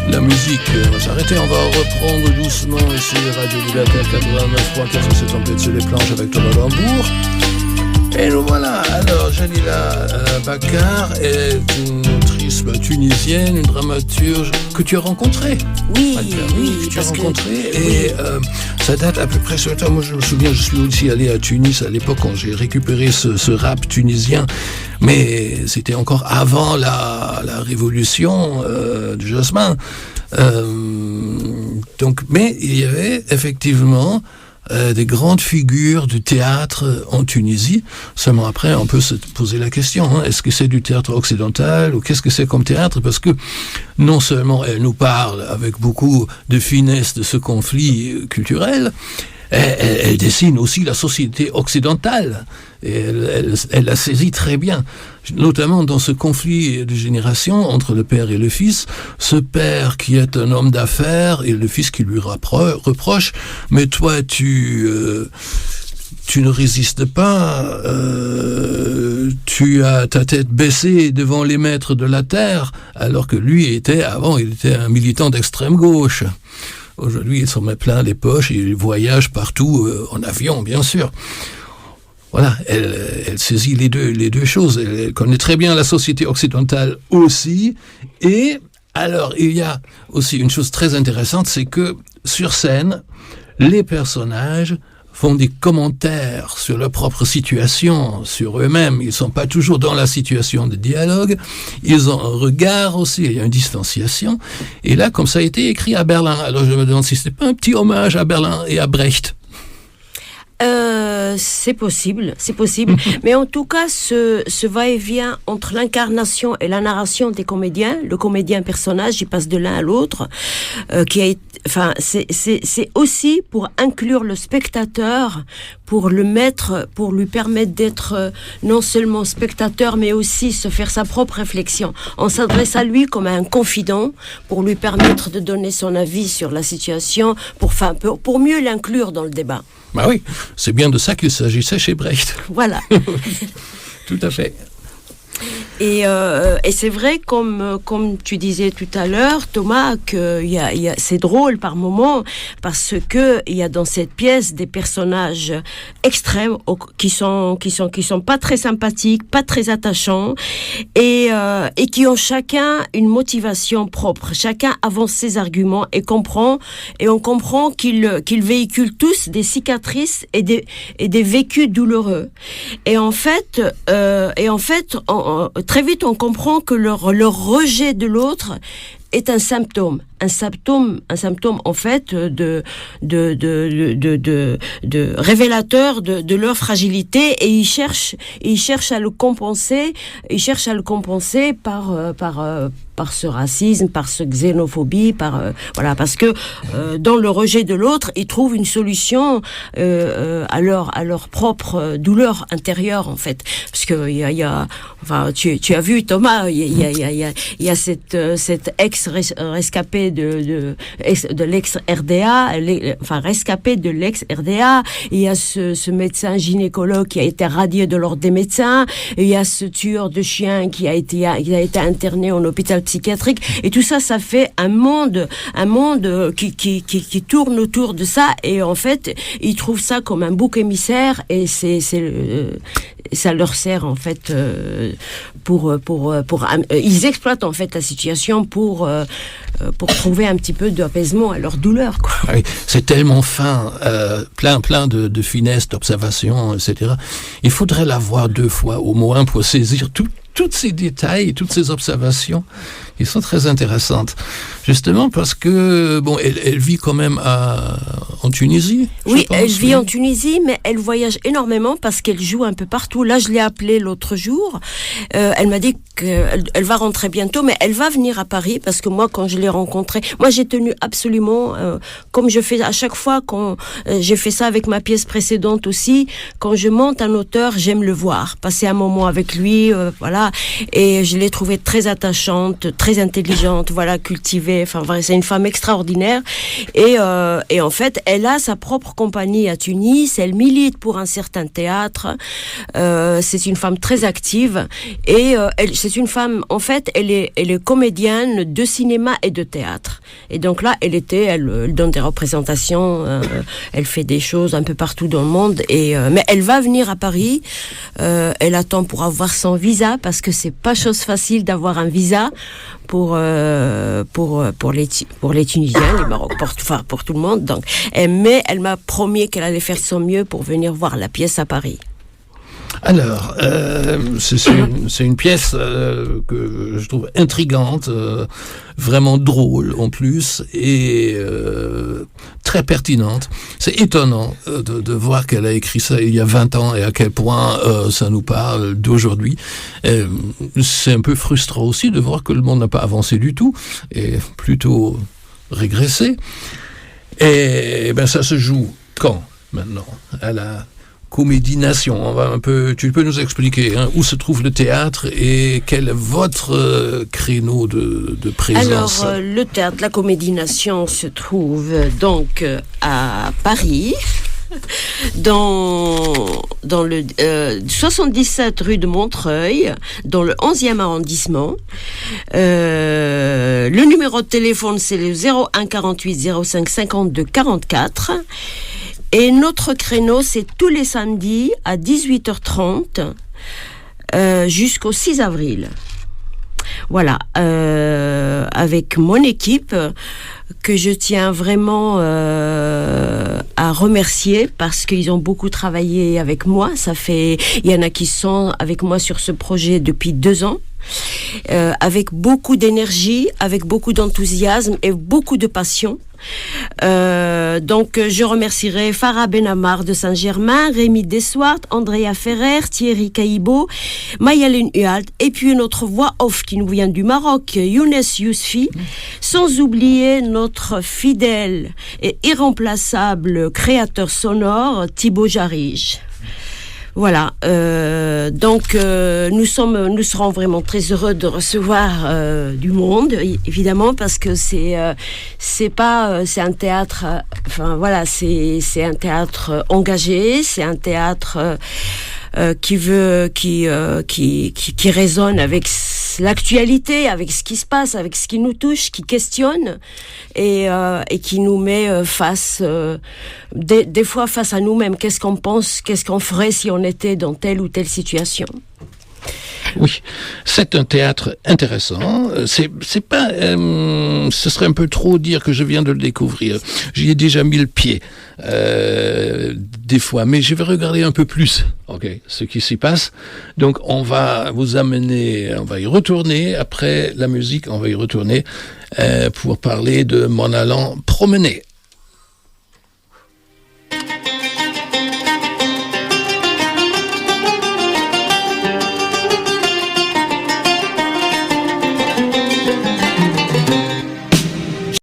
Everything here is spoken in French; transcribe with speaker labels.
Speaker 1: La musique va s'arrêter, on va reprendre doucement ici Radio Libertaire 89.4, c'est tombé sur les planches avec Thomas Lambourg. Et nous voilà, alors Jalila Bakar est une autrice tunisienne, une dramaturge que tu as rencontrée.
Speaker 2: Oui,
Speaker 1: que tu as rencontrée. Et ça date à peu près sur le temps. Moi je me souviens, je suis aussi allé à Tunis à l'époque quand j'ai récupéré ce rap tunisien. Mais c'était encore avant la révolution du jasmin. Mais il y avait effectivement des grandes figures du théâtre en Tunisie. Seulement après, on peut se poser la question, est-ce que c'est du théâtre occidental ou qu'est-ce que c'est comme théâtre? Parce que non seulement elle nous parle avec beaucoup de finesse de ce conflit culturel, elle dessine aussi la société occidentale. Et elle la saisit très bien, notamment dans ce conflit de génération entre le père et le fils. Ce père qui est un homme d'affaires et le fils qui lui reproche « Mais toi, tu ne résistes pas, tu as ta tête baissée devant les maîtres de la terre, alors que lui, il était un militant d'extrême gauche. » Aujourd'hui, il s'en met plein les poches, il voyage partout, en avion, bien sûr. Voilà, elle saisit les deux choses. Elle connaît très bien la société occidentale aussi. Et alors, il y a aussi une chose très intéressante, c'est que sur scène, les personnages font des commentaires sur leur propre situation, sur eux-mêmes. Ils ne sont pas toujours dans la situation de dialogue. Ils ont un regard aussi, il y a une distanciation. Et là, comme ça a été écrit à Berlin, alors je me demande si ce n'est pas un petit hommage à Berlin et à Brecht.
Speaker 2: C'est possible. Mais en tout cas, ce va-et-vient entre l'incarnation et la narration des comédiens, le comédien personnage, il passe de l'un à l'autre, c'est aussi pour inclure le spectateur, pour lui permettre d'être non seulement spectateur, mais aussi se faire sa propre réflexion. On s'adresse à lui comme à un confident, pour lui permettre de donner son avis sur la situation, pour mieux l'inclure dans le débat.
Speaker 1: Bah oui, c'est bien de ça qu'il s'agissait chez Brecht.
Speaker 2: Voilà.
Speaker 1: Tout à fait.
Speaker 2: Et c'est vrai, comme tu disais tout à l'heure, Thomas, que c'est drôle par moments, parce que il y a dans cette pièce des personnages extrêmes qui sont pas très sympathiques, pas très attachants, et qui ont chacun une motivation propre. Chacun avance ses arguments et on comprend qu'ils véhiculent tous des cicatrices et des vécus douloureux. Et en fait, très vite, on comprend que leur rejet de l'autre est un symptôme en fait de révélateur de leur fragilité, et ils cherchent à le compenser, par ce racisme, par ce xénophobie, parce que dans le rejet de l'autre, ils trouvent une solution à leur propre douleur intérieure, en fait, parce que tu as vu, Thomas, il y a cette ex-rescapée de l'ex-RDA, rescapé de l'ex-RDA, il y a ce médecin gynécologue qui a été radié de l'ordre des médecins, il y a ce tueur de chiens qui a été interné en hôpital psychiatrique, et tout ça fait un monde qui tourne autour de ça, et en fait, ils trouvent ça comme un bouc émissaire, et ça leur sert, en fait, ils exploitent, en fait, la situation pour trouver un petit peu d'apaisement à leur douleur, quoi.
Speaker 1: Oui, c'est tellement fin, plein de finesse, d'observation, etc. Il faudrait la voir 2 fois au moins pour saisir tous ces détails, toutes ces observations qui sont très intéressantes. Justement parce que, elle vit quand même en Tunisie.
Speaker 2: Oui, elle vit en Tunisie, mais elle voyage énormément parce qu'elle joue un peu partout. Là, je l'ai appelée l'autre jour. Elle m'a dit qu'elle va rentrer bientôt, mais elle va venir à Paris, parce que moi, quand je l'ai rencontrée, moi, j'ai tenu absolument, comme je fais à chaque fois, quand j'ai fait ça avec ma pièce précédente aussi, quand je monte un auteur, j'aime le voir, passer un moment avec lui, voilà. Et je l'ai trouvée très attachante, très intelligente, voilà, cultivée. Enfin, voilà, c'est une femme extraordinaire. Et en fait, elle a sa propre compagnie à Tunis. Elle milite pour un certain théâtre. C'est une femme très active. Et c'est une femme, en fait, elle est comédienne de cinéma et de théâtre. Et donc là, elle donne des représentations. Elle fait des choses un peu partout dans le monde. Mais elle va venir à Paris. Elle attend pour avoir son visa parce que c'est pas chose facile d'avoir un visa pour les Tunisiens, les Marocains, pour tout le monde. Donc, mais elle m'a promis qu'elle allait faire son mieux pour venir voir la pièce à Paris.
Speaker 1: Alors, c'est une pièce que je trouve intrigante, vraiment drôle en plus, et très pertinente. C'est étonnant de voir qu'elle a écrit ça il y a 20 ans et à quel point ça nous parle d'aujourd'hui. C'est un peu frustrant aussi de voir que le monde n'a pas avancé du tout, et plutôt régressé. Et ben ça se joue quand, maintenant, à la Comédie Nation? Tu peux nous expliquer où se trouve le théâtre et quel est votre créneau de présence?
Speaker 2: Alors, le théâtre de la Comédie Nation se trouve donc à Paris, dans le 77 rue de Montreuil, dans le 11e arrondissement. Le numéro de téléphone, c'est le 01 48 05 52 44. Et notre créneau, c'est tous les samedis à 18h30 jusqu'au 6 avril. Voilà, avec mon équipe que je tiens vraiment à remercier parce qu'ils ont beaucoup travaillé avec moi. Il y en a qui sont avec moi sur ce projet depuis 2 ans. Avec beaucoup d'énergie, avec beaucoup d'enthousiasme et beaucoup de passion. Donc je remercierai Farah Benamar de Saint-Germain, Rémi Dessoart, Andrea Ferrer, Thierry Caïbo, Mayalène Hualt, et puis notre voix off qui nous vient du Maroc, Younes Yousfi, sans oublier notre fidèle et irremplaçable créateur sonore Thibaut Jarige. Voilà, donc nous serons vraiment très heureux de recevoir du monde, évidemment, parce que c'est un théâtre, c'est un théâtre engagé, c'est un théâtre qui résonne avec l'actualité, avec ce qui se passe, avec ce qui nous touche, qui questionne et qui nous met face, des fois face à nous-mêmes. Qu'est-ce qu'on pense, qu'est-ce qu'on ferait si on était dans telle ou telle situation?
Speaker 1: Oui, c'est un théâtre intéressant. C'est pas, ce serait un peu trop dire que je viens de le découvrir. J'y ai déjà mis le pied des fois, mais je vais regarder un peu plus, ce qui s'y passe. Donc, on va vous amener, on va y retourner après la musique, on va y retourner pour parler de M'en allant promener.